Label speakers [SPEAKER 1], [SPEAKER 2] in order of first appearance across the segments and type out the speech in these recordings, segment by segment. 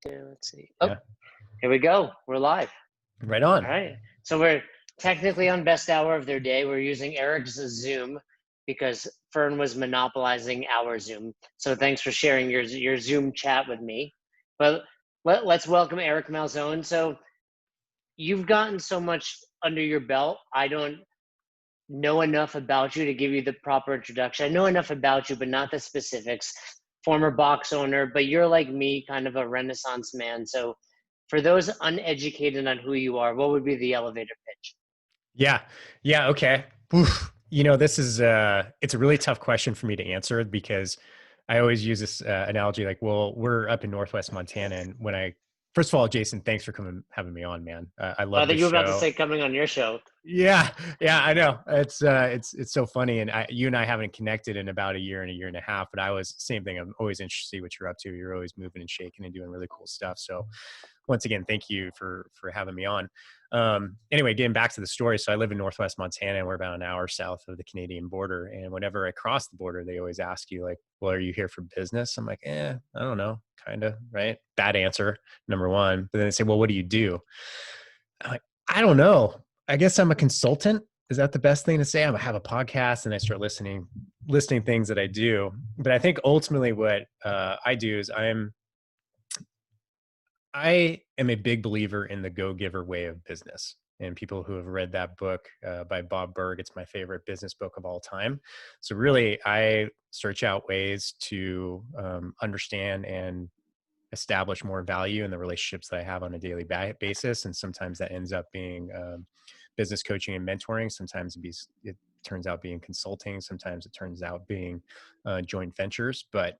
[SPEAKER 1] Let's see. Oh,
[SPEAKER 2] Yeah.
[SPEAKER 1] here we go. We're live.
[SPEAKER 2] Right on.
[SPEAKER 1] All right. So we're technically on best hour of their day. We're using Eric's Zoom because Fern was monopolizing our Zoom. So thanks for sharing your Zoom chat with me. But let's welcome Eric Malzone. So you've gotten so much under your belt. I don't know enough about you to give you the proper introduction. I know enough about you, but not the specifics. Former box owner, but you're like me, kind of a Renaissance man. So for those uneducated on who you are, what would be the elevator pitch?
[SPEAKER 2] Yeah. Yeah. Okay. Oof. You know, this is, it's a really tough question for me to answer because I always use this analogy like, well, we're up in Northwest Montana. And first of all, Jason, thanks for having me on, man. I
[SPEAKER 1] I
[SPEAKER 2] love
[SPEAKER 1] thought
[SPEAKER 2] the
[SPEAKER 1] you were about to
[SPEAKER 2] show.
[SPEAKER 1] say coming on your show.
[SPEAKER 2] Yeah. Yeah, I know. It's so funny. And you and I haven't connected in about a year and a half, but same thing. I'm always interested to see what you're up to. You're always moving and shaking and doing really cool stuff. So once again, thank you for having me on. Anyway, getting back to the story. So I live in Northwest Montana and we're about an hour south of the Canadian border. And whenever I cross the border, they always ask you like, well, are you here for business? I'm like, I don't know. Kind of, right? Bad answer, number one. But then they say, well, what do you do? I'm like, I don't know. I guess I'm a consultant. Is that the best thing to say? I have a podcast and I start listening things that I do. But I think ultimately what I do is I am a big believer in the go-giver way of business. And people who have read that book by Bob Burg, it's my favorite business book of all time. So really, I search out ways to understand and establish more value in the relationships that I have on a daily basis. And sometimes that ends up being business coaching and mentoring. Sometimes it turns out being consulting. Sometimes it turns out being joint ventures. But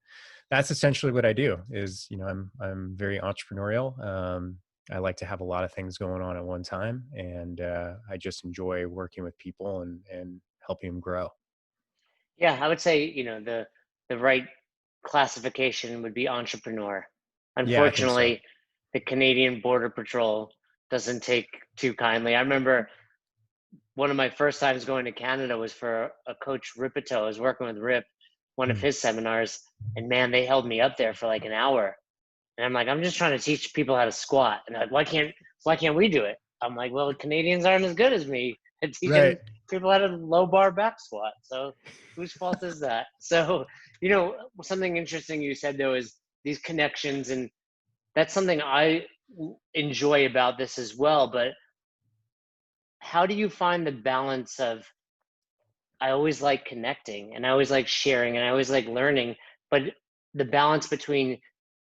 [SPEAKER 2] that's essentially what I do. Is I'm very entrepreneurial. I like to have a lot of things going on at one time, and I just enjoy working with people and helping them grow.
[SPEAKER 1] Yeah, I would say, the right classification would be entrepreneur.
[SPEAKER 2] Yeah, I think so.
[SPEAKER 1] Unfortunately, the Canadian Border Patrol doesn't take too kindly. I remember one of my first times going to Canada was for a coach Ripito. I was working with Rip, one of
[SPEAKER 2] Mm.
[SPEAKER 1] his seminars, and man, they held me up there for like an hour. And I'm like, I'm just trying to teach people how to squat. And like, why can't we do it? I'm like, well, Canadians aren't as good as me at teaching
[SPEAKER 2] Right.
[SPEAKER 1] people how to low bar back squat. So whose fault is that? So, something interesting you said though is these connections, and that's something I enjoy about this as well. But how do you find the balance of, I always like connecting and I always like sharing and I always like learning, but the balance between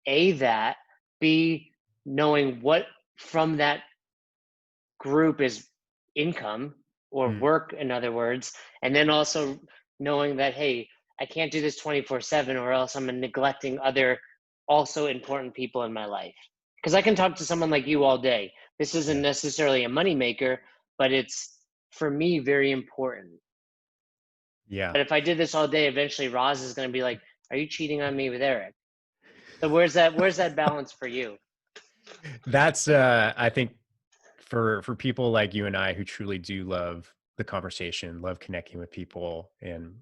[SPEAKER 1] that, B, knowing what from that group is income or
[SPEAKER 2] Mm.
[SPEAKER 1] work, in other words, and then also knowing that, hey, I can't do this 24/7 or else I'm neglecting other also important people in my life. Because I can talk to someone like you all day. This isn't
[SPEAKER 2] Yeah.
[SPEAKER 1] necessarily a moneymaker, but it's, for me, very important.
[SPEAKER 2] Yeah.
[SPEAKER 1] But if I did this all day, eventually Roz is going to be like, are you cheating on me with Eric? So where's that balance for you?
[SPEAKER 2] That's I think for people like you and I who truly do love the conversation, love connecting with people and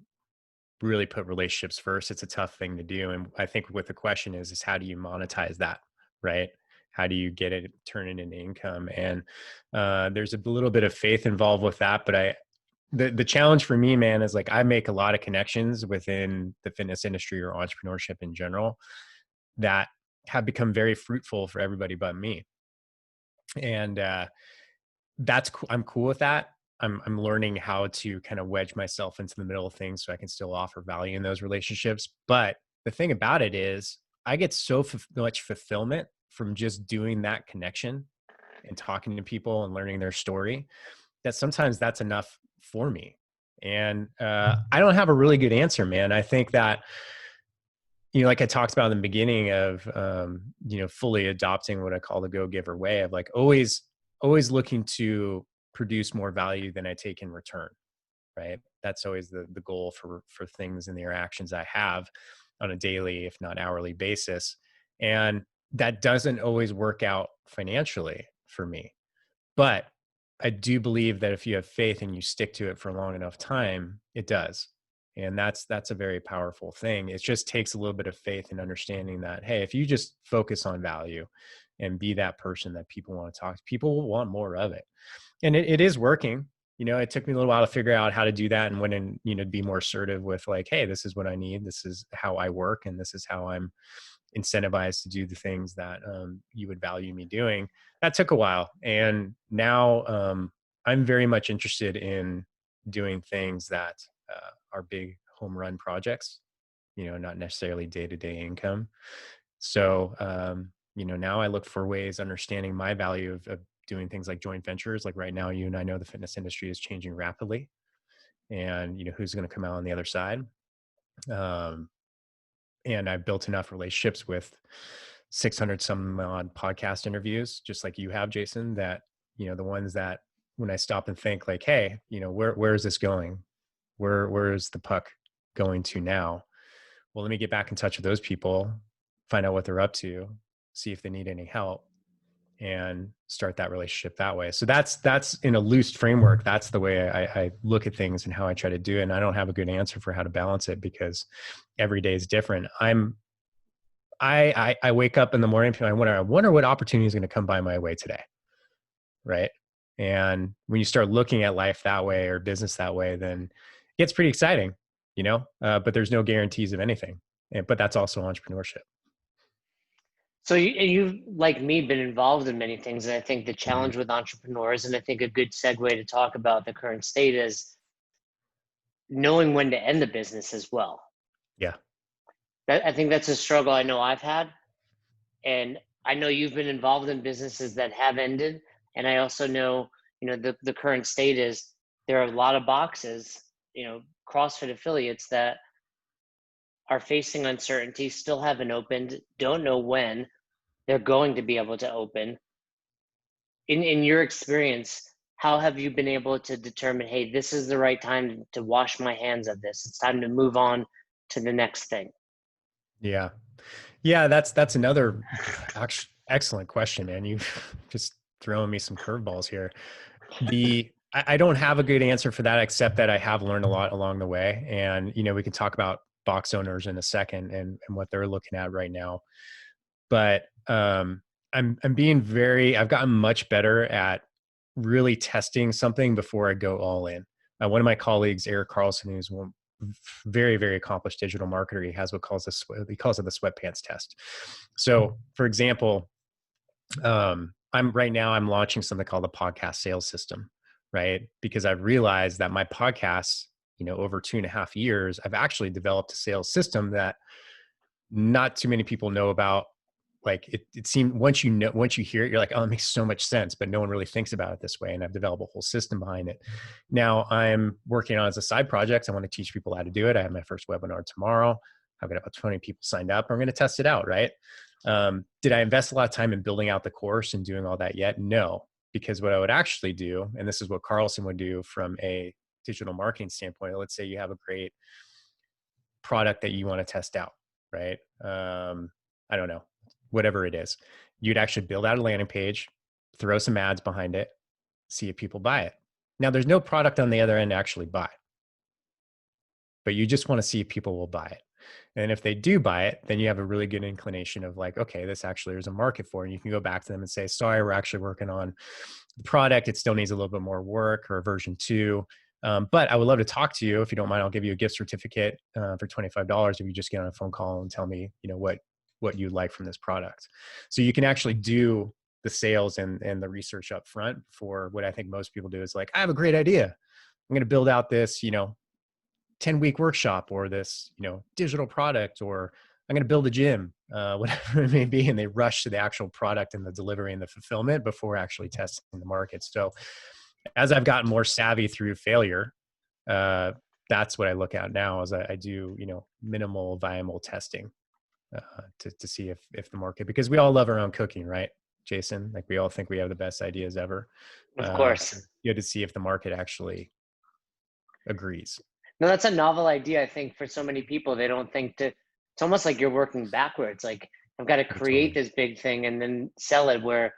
[SPEAKER 2] really put relationships first, it's a tough thing to do. And I think what the question is how do you monetize that, right? How do you get it, turn it into income? And there's a little bit of faith involved with that. But the challenge for me, man, is like I make a lot of connections within the fitness industry or entrepreneurship in general that have become very fruitful for everybody but me. And that's cool. I'm cool with that. I'm learning how to kind of wedge myself into the middle of things so I can still offer value in those relationships. But the thing about it is I get so much fulfillment from just doing that connection and talking to people and learning their story that sometimes that's enough for me. And I don't have a really good answer, man. I think that, like I talked about in the beginning of, fully adopting what I call the go-giver way of like always looking to produce more value than I take in return. Right. That's always the goal for things and the interactions I have on a daily, if not hourly basis. And that doesn't always work out financially for me. But I do believe that if you have faith and you stick to it for a long enough time, it does. And that's a very powerful thing. It just takes a little bit of faith and understanding that, hey, if you just focus on value and be that person that people want to talk to, people will want more of it. And it is working. It took me a little while to figure out how to do that and when, and, be more assertive with like, hey, this is what I need. This is how I work. And this is how I'm incentivized to do the things that you would value me doing. That took a while. And now I'm very much interested in doing things that are big home run projects, not necessarily day-to-day income. So, now I look for ways understanding my value of doing things like joint ventures. Like right now, you and I know the fitness industry is changing rapidly, and who's going to come out on the other side. Um, and I've built enough relationships with 600 some odd podcast interviews, just like you have, Jason, that, the ones that when I stop and think like, hey, where is this going? Where is the puck going to now? Well, let me get back in touch with those people, find out what they're up to, see if they need any help, and start that relationship that way. So that's in a loose framework. That's the way I look at things and how I try to do it. And I don't have a good answer for how to balance it because every day is different. I wake up in the morning and I wonder what opportunity is going to come by my way today. Right. And when you start looking at life that way or business that way, then it gets pretty exciting, but there's no guarantees of anything. But that's also entrepreneurship.
[SPEAKER 1] So you've, like me, been involved in many things. And I think the
[SPEAKER 2] Mm-hmm.
[SPEAKER 1] challenge with entrepreneurs, and I think a good segue to talk about the current state, is knowing when to end the business as well.
[SPEAKER 2] Yeah.
[SPEAKER 1] I think that's a struggle I know I've had. And I know you've been involved in businesses that have ended. And I also know, the current state is there are a lot of boxes, CrossFit affiliates that are facing uncertainty, still haven't opened, don't know when they're going to be able to open. In your experience, how have you been able to determine, hey, this is the right time to wash my hands of this? It's time to move on to the next thing.
[SPEAKER 2] Yeah. Yeah. That's another excellent question, man. You've just thrown me some curveballs here. I don't have a good answer for that, except that I have learned a lot along the way. And, we can talk about box owners in a second and what they're looking at right now. But I've gotten much better at really testing something before I go all in. One of my colleagues, Eric Carlson, who's one very, very accomplished digital marketer, he calls it the sweatpants test. So, for example, I'm launching something called the podcast sales system, right? Because I've realized that my podcasts, over 2.5 years, I've actually developed a sales system that not too many people know about. Like it seemed once you hear it, you're like, oh, it makes so much sense, but no one really thinks about it this way. And I've developed a whole system behind it. Now I'm working on it as a side project. I want to teach people how to do it. I have my first webinar tomorrow. I've got about 20 people signed up. I'm going to test it out. Right. Did I invest a lot of time in building out the course and doing all that yet? No, because what I would actually do, and this is what Carlson would do from a digital marketing standpoint. Let's say you have a great product that you want to test out, right? I don't know, whatever it is. You'd actually build out a landing page, throw some ads behind it, see if people buy it. Now, there's no product on the other end to actually buy, but you just want to see if people will buy it. And if they do buy it, then you have a really good inclination of like, okay, this actually there's a market for it. And you can go back to them and say, sorry, we're actually working on the product. It still needs a little bit more work, or version 2. But I would love to talk to you. If you don't mind, I'll give you a gift certificate for $25 if you just get on a phone call and tell me, what you'd like from this product. So you can actually do the sales and the research up front. For what I think most people do is like, I have a great idea. I'm going to build out this, 10-week workshop, or this, digital product, or I'm going to build a gym, whatever it may be. And they rush to the actual product and the delivery and the fulfillment before actually testing the market. So as I've gotten more savvy through failure, that's what I look at now, as I do, minimal viable testing to see if the market, because we all love our own cooking, right, Jason? Like we all think we have the best ideas ever.
[SPEAKER 1] Of course.
[SPEAKER 2] So you have to see if the market actually agrees.
[SPEAKER 1] No, that's a novel idea. I think for so many people, they don't think to, it's almost like you're working backwards. Like I've got to create this big thing and then sell it, where,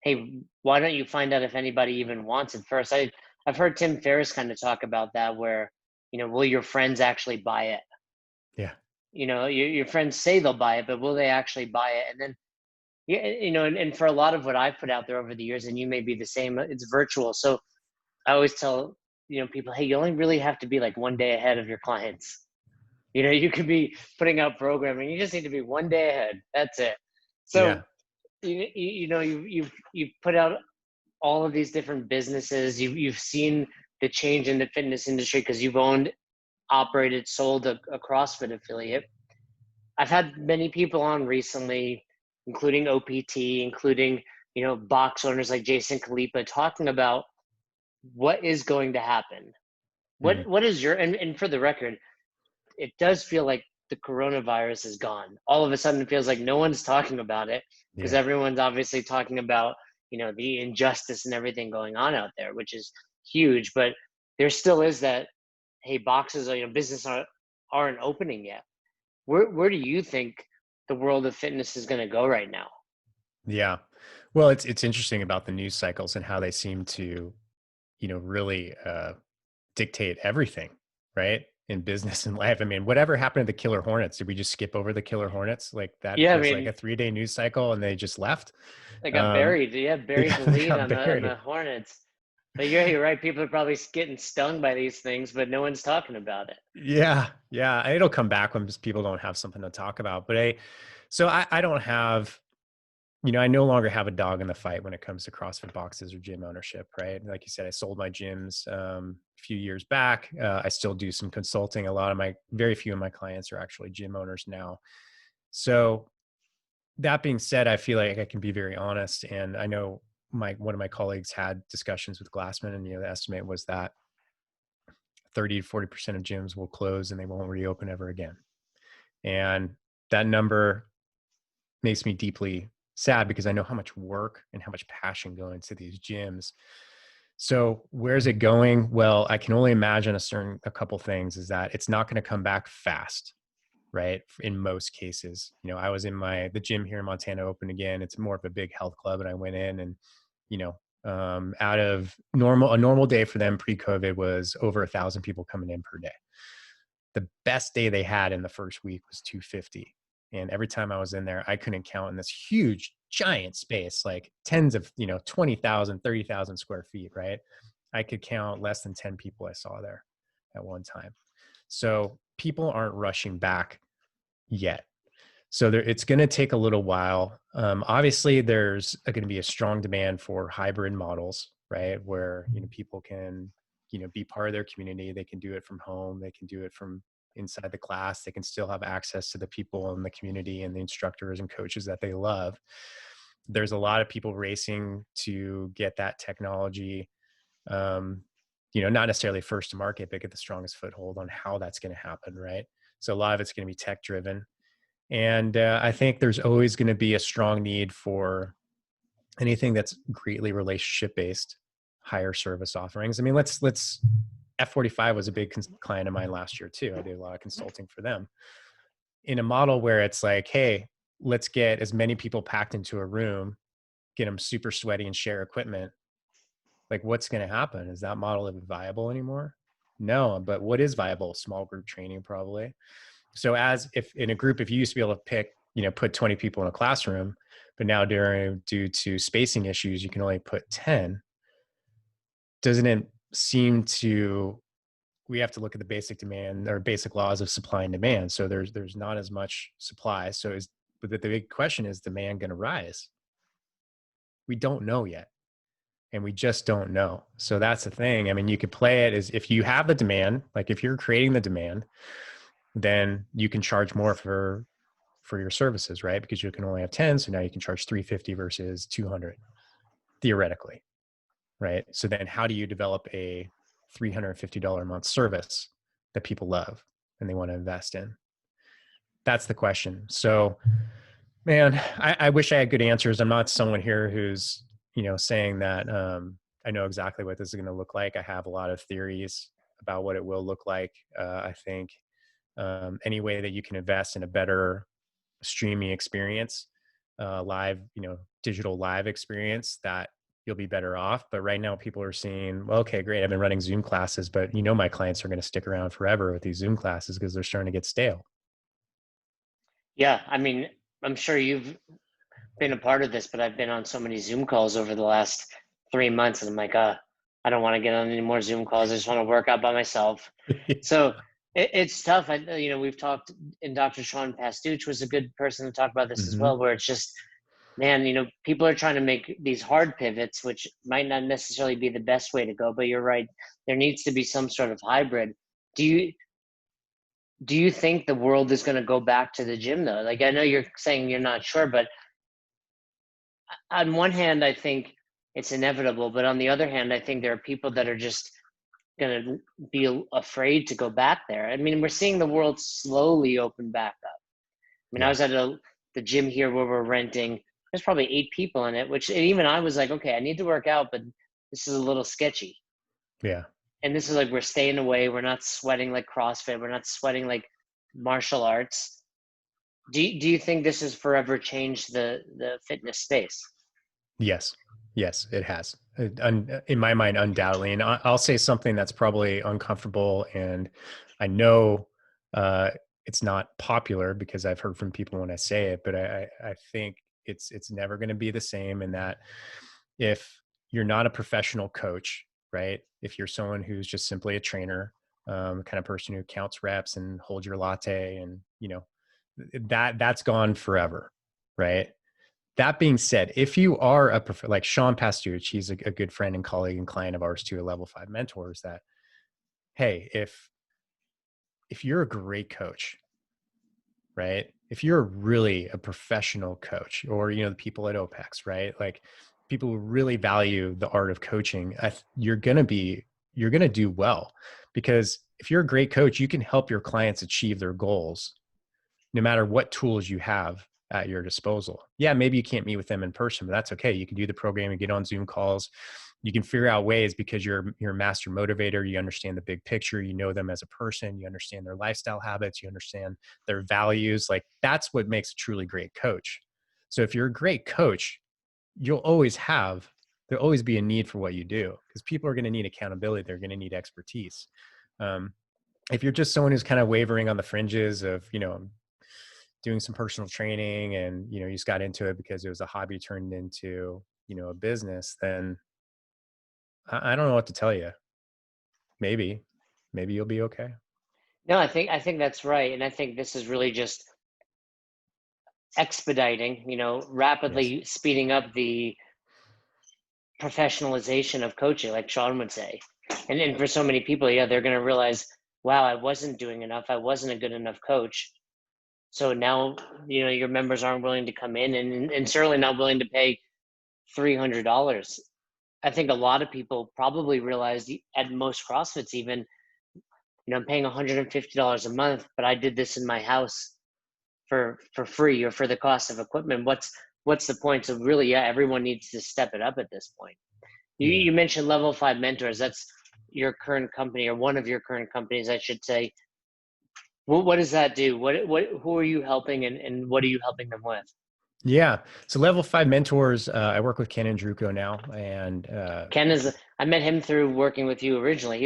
[SPEAKER 1] hey, why don't you find out if anybody even wants it first? I've heard Tim Ferriss kind of talk about that, where, will your friends actually buy it?
[SPEAKER 2] Yeah.
[SPEAKER 1] Your friends say they'll buy it, but will they actually buy it? And then, yeah, and for a lot of what I've put out there over the years, and you may be the same, it's virtual. So I always tell, people, hey, you only really have to be like one day ahead of your clients. You could be putting out programming. You just need to be one day ahead. That's it.
[SPEAKER 2] Yeah.
[SPEAKER 1] So, you've put out all of these different businesses. You've seen the change in the fitness industry because you've owned, operated, sold a CrossFit affiliate. I've had many people on recently, including OPT, including, box owners like Jason Khalipa, talking about what is going to happen.
[SPEAKER 2] Mm.
[SPEAKER 1] What is and for the record, it does feel like the coronavirus is gone. All of a sudden it feels like no one's talking about it because
[SPEAKER 2] Yeah.
[SPEAKER 1] everyone's obviously talking about, the injustice and everything going on out there, which is huge. But there still is that, hey, boxes are, business aren't opening yet. Where do you think the world of fitness is going to go right now?
[SPEAKER 2] Yeah. Well, it's interesting about the news cycles and how they seem to, really dictate everything, right? In business and life. I mean, whatever happened to the killer hornets? Did we just skip over the killer hornets? Like that
[SPEAKER 1] Yeah, I
[SPEAKER 2] was like a
[SPEAKER 1] mean,
[SPEAKER 2] 3-day news cycle and they just left.
[SPEAKER 1] they got
[SPEAKER 2] Um,
[SPEAKER 1] buried. Yeah,
[SPEAKER 2] they
[SPEAKER 1] buried
[SPEAKER 2] got,
[SPEAKER 1] the
[SPEAKER 2] they
[SPEAKER 1] lead
[SPEAKER 2] got
[SPEAKER 1] on the
[SPEAKER 2] buried.
[SPEAKER 1] Hornets. But you're right. People are probably getting stung by these things, but no one's talking about it.
[SPEAKER 2] Yeah. Yeah. It'll come back when just people don't have something to talk about. But I don't have, I no longer have a dog in the fight when it comes to CrossFit boxes or gym ownership, right? Like you said, I sold my gyms a few years back. I still do some consulting. Very few of my clients are actually gym owners now. So that being said, I feel like I can be very honest. And I know one of my colleagues had discussions with Glassman, and the estimate was that 30 to 40% of gyms will close and they won't reopen ever again. And that number makes me deeply sad because I know how much work and how much passion go into these gyms. So where's it going? Well, I can only imagine a couple things is that it's not going to come back fast, right? In most cases, I was in the gym here in Montana open again. It's more of a big health club, and I went in and, out of a normal day for them pre-COVID was over 1,000 people coming in per day. The best day they had in the first week was 250. And every time I was in there, I couldn't count in this huge, giant space, like tens of, 20,000, 30,000 square feet, right? I could count less than 10 people I saw there at one time. So people aren't rushing back yet. So it's going to take a little while. Obviously, there's going to be a strong demand for hybrid models, right? Where people can be part of their community. They can do it from home. They can do it from inside the class. They can still have access to the people in the community and the instructors and coaches that they love. There's a lot of people racing to get that technology. Not necessarily first to market, but get the strongest foothold on how that's going to happen, right? So a lot of it's going to be tech driven. And I think there's always going to be a strong need for anything that's greatly relationship based, higher service offerings. I mean, let's F45 was a big client of mine last year too. I did a lot of consulting for them in a model where it's like, hey, let's get as many people packed into a room, get them super sweaty and share equipment. Like, what's going to happen? Is that model even viable anymore? No, but what is viable? Small group training, probably. So if in a group, if you used to be able to put 20 people in a classroom, but now due to spacing issues, you can only put 10, doesn't it seem we have to look at the basic demand or basic laws of supply and demand. So there's not as much supply. But the big question is demand going to rise? We don't know yet. And we just don't know. So that's the thing. I mean, you could play it as if you have the demand, like if you're creating the demand, then you can charge more for your services, right? Because you can only have 10. So now you can charge 350 versus 200 theoretically, right? So then how do you develop a $350 a month service that people love and they want to invest in? That's the question. So, man, I wish I had good answers. I'm not someone here who's, saying that I know exactly what this is going to look like. I have a lot of theories about what it will look like. I think any way that you can invest in a better streaming experience, live, digital live experience that you'll be better off. But right now people are seeing, well, okay, great. I've been running Zoom classes, but my clients are going to stick around forever with these Zoom classes because they're starting to get stale.
[SPEAKER 1] Yeah, I mean, I'm sure you've been a part of this, but I've been on so many Zoom calls over the last 3 months, and I'm like, I don't want to get on any more Zoom calls. I just want to work out by myself. So it's tough. We've talked, and Dr. Sean Pastuch was a good person to talk about this as
[SPEAKER 2] Hmm.
[SPEAKER 1] well, where it's just, man, people are trying to make these hard pivots, which might not necessarily be the best way to go, but you're right. There needs to be some sort of hybrid. Do you think the world is going to go back to the gym though? Like, I know you're saying you're not sure, but on one hand, I think it's inevitable, but on the other hand, I think there are people that are just going to be afraid to go back there. I mean, we're seeing the world slowly open back up. I mean, I
[SPEAKER 2] Yeah.
[SPEAKER 1] was at the gym here where we're renting. There's probably 8 people in it, which even I was like, okay, I need to work out, but this is a little sketchy.
[SPEAKER 2] Yeah.
[SPEAKER 1] And this is like, we're staying away. We're not sweating like CrossFit. We're not sweating like martial arts. Do you think this has forever changed the fitness space?
[SPEAKER 2] Yes. Yes, it has. In my mind, undoubtedly. And I'll say something that's probably uncomfortable. And I know it's not popular because I've heard from people when I say it, but I think it's never going to be the same. In that if you're not a professional coach, right? If you're someone who's just simply a trainer, kind of person who counts reps and holds your latte, and that's gone forever, right? That being said, if you are like Sean Pastuch, he's a good friend and colleague and client of ours too, a level 5 mentor, is that, hey, if you're a great coach, right? If you're really a professional coach, or the people at OPEX, right? Like people who really value the art of coaching, you're gonna do well, because if you're a great coach, you can help your clients achieve their goals no matter what tools you have at your disposal. Yeah, maybe you can't meet with them in person, but that's okay. You can do the programming, get on Zoom calls. You can figure out ways, because you're a master motivator. You understand the big picture. You know them as a person. You understand their lifestyle habits. You understand their values. Like that's what makes a truly great coach. So if you're a great coach, there'll always be a need for what you do, because people are going to need accountability. They're going to need expertise. Um, if you're just someone who's kind of wavering on the fringes of, doing some personal training, and you just got into it because it was a hobby turned into a business, then I don't know what to tell you. Maybe you'll be okay.
[SPEAKER 1] No, I think that's right, and I think this is really just expediting,
[SPEAKER 2] Yes.
[SPEAKER 1] rapidly speeding up the professionalization of coaching, like Sean would say. And for so many people, yeah, they're going to realize, wow, I wasn't doing enough. I wasn't a good enough coach. So now, your members aren't willing to come in, and certainly not willing to pay $300. I think a lot of people probably realize at most CrossFits even, I'm paying $150 a month, but I did this in my house for free or for the cost of equipment. What's the point? So really, yeah, everyone needs to step it up at this point. You
[SPEAKER 2] Yeah.
[SPEAKER 1] you mentioned Level 5 Mentors. That's your current company, or one of your current companies, I should say. What does that do? Who are you helping, and what are you helping them with?
[SPEAKER 2] Yeah. So level 5 mentors, I work with Ken and Druko now, and
[SPEAKER 1] Ken I met him through working with you originally.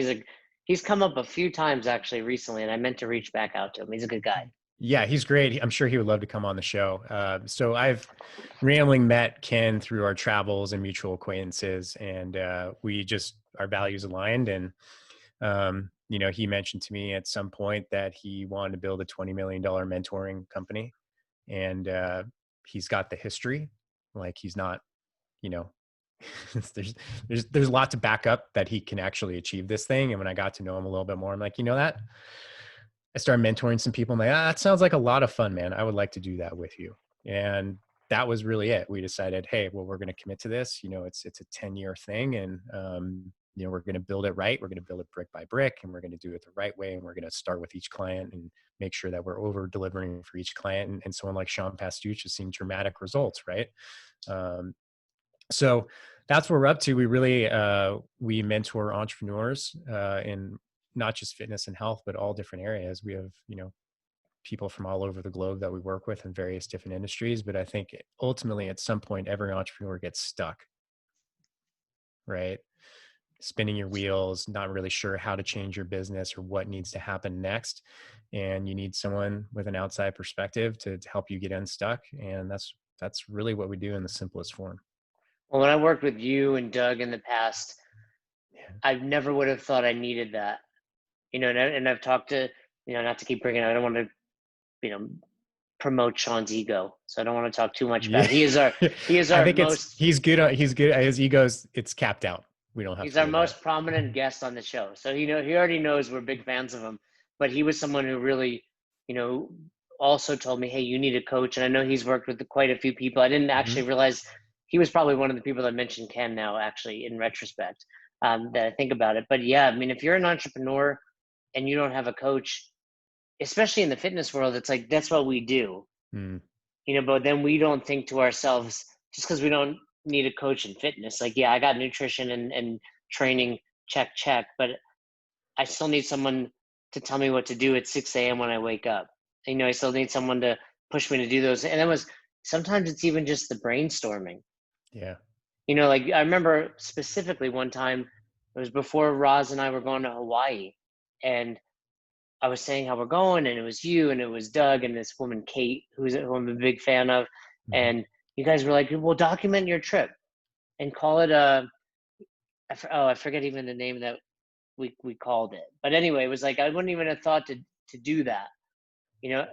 [SPEAKER 1] He's come up a few times actually recently, and I meant to reach back out to him. He's a good guy.
[SPEAKER 2] yeah, he's great. I'm sure he would love to come on the show. So I've randomly met Ken through our travels and mutual acquaintances, and our values aligned. And he mentioned to me at some point that he wanted to build a $20 million mentoring company, and he's got the history. Like he's not, you know, there's a lot to back up that he can actually achieve this thing. And when I got to know him a little bit more, I'm like, that I started mentoring some people. I'm like, that sounds like a lot of fun, man. I would like to do that with you. And that was really it. We decided, hey, well, we're going to commit to this. It's a 10-year thing, and we're going to build it right. We're going to build it brick by brick, and we're going to do it the right way. And we're going to start with each client and make sure that we're over delivering for each client. And someone like Sean Pastuch has seen dramatic results, right? So that's what we're up to. We really we mentor entrepreneurs in not just fitness and health, but all different areas. We have people from all over the globe that we work with in various different industries. But I think ultimately, at some point, every entrepreneur gets stuck. right? Spinning your wheels, not really sure how to change your business or what needs to happen next. And you need someone with an outside perspective to help you get unstuck. And that's really what we do in the simplest form.
[SPEAKER 1] Well, when I worked with you and Doug in the past,
[SPEAKER 2] Yeah.
[SPEAKER 1] I never would have thought I needed that. And I've talked to, not to keep bringing, I don't want to, you know, promote Sean's ego, so I don't want to talk too much about
[SPEAKER 2] Yeah.
[SPEAKER 1] it. He is
[SPEAKER 2] I
[SPEAKER 1] our
[SPEAKER 2] think
[SPEAKER 1] most
[SPEAKER 2] he's good. His ego's, it's capped out. We don't have
[SPEAKER 1] he's
[SPEAKER 2] to
[SPEAKER 1] our
[SPEAKER 2] worry about it.
[SPEAKER 1] most prominent guest on the show. So he already knows we're big fans of him. But he was someone who really, you know, also told me, hey, you need a coach. And I know he's worked with quite a few people. I didn't
[SPEAKER 2] Hmm.
[SPEAKER 1] actually realize he was probably one of the people that mentioned Ken now, actually, in retrospect, that I think about it. But yeah, I mean, if you're an entrepreneur and you don't have a coach, especially in the fitness world, it's like that's what we do.
[SPEAKER 2] Mm,
[SPEAKER 1] But then we don't think to ourselves, just because we don't need a coach in fitness, like, yeah, I got nutrition and training, check, but I still need someone to tell me what to do at 6 a.m. when I wake up. I still need someone to push me to do those. And sometimes it's even just the brainstorming.
[SPEAKER 2] yeah.
[SPEAKER 1] Like I remember specifically one time, it was before Roz and I were going to Hawaii. And I was saying how we're going, and it was you, and it was Doug, and this woman Kate, who I'm a big fan of,
[SPEAKER 2] Hmm.
[SPEAKER 1] and you guys were like, "Well, document your trip and call it I forget even the name that we called it, but anyway, it was like I wouldn't even have thought to do that,